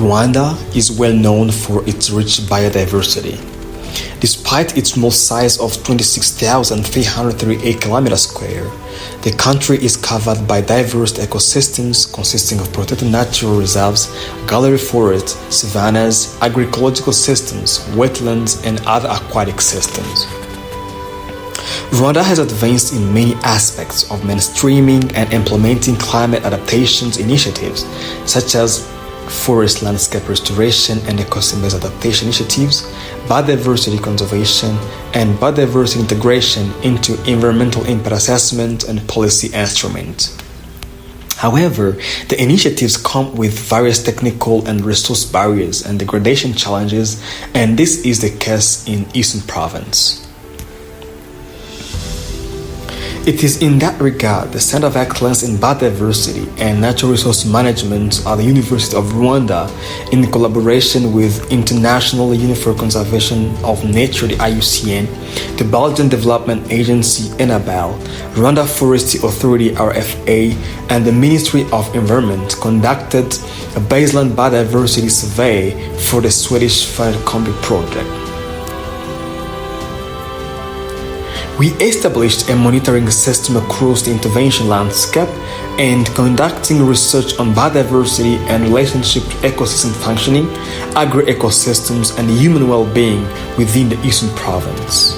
Rwanda is well known for its rich biodiversity. Despite its small size of 26,338 kilometers square, the country is covered by diverse ecosystems consisting of protected natural reserves, gallery forests, savannahs, agroecological systems, wetlands, and other aquatic systems. Rwanda has advanced in many aspects of mainstreaming and implementing climate adaptation initiatives, such as forest landscape restoration and ecosystem-based adaptation initiatives, biodiversity conservation, and biodiversity integration into environmental impact assessment and policy instruments. However, the initiatives come with various technical and resource barriers and degradation challenges, and this is the case in Eastern Province. It is in that regard the Center of Excellence in Biodiversity and Natural Resource Management at the University of Rwanda, in collaboration with International Union for Conservation of Nature, the IUCN, the Belgian Development Agency, ENABEL, Rwanda Forestry Authority, RFA, and the Ministry of Environment conducted a baseline biodiversity survey for the Swedish-funded COMBIO project. We established a monitoring system across the intervention landscape and conducting research on biodiversity and relationship to ecosystem functioning, agroecosystems, and human well-being within the Eastern Province.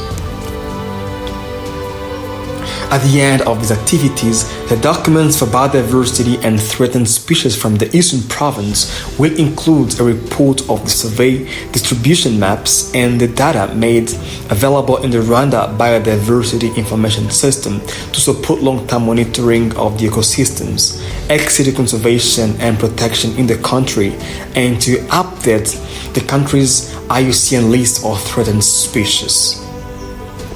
At the end of these activities, the documents for biodiversity and threatened species from the Eastern Province will include a report of the survey, distribution maps, and the data made available in the Rwanda Biodiversity Information System to support long-term monitoring of the ecosystems, ex-situ conservation and protection in the country, and to update the country's IUCN list of threatened species.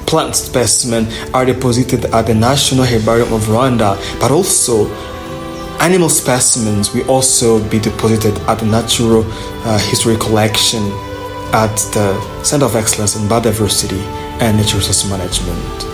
Plant specimens are deposited at the National Herbarium of Rwanda, but also animal specimens will also be deposited at the Natural History Collection at the Center of Excellence in Biodiversity and Natural Resource Management.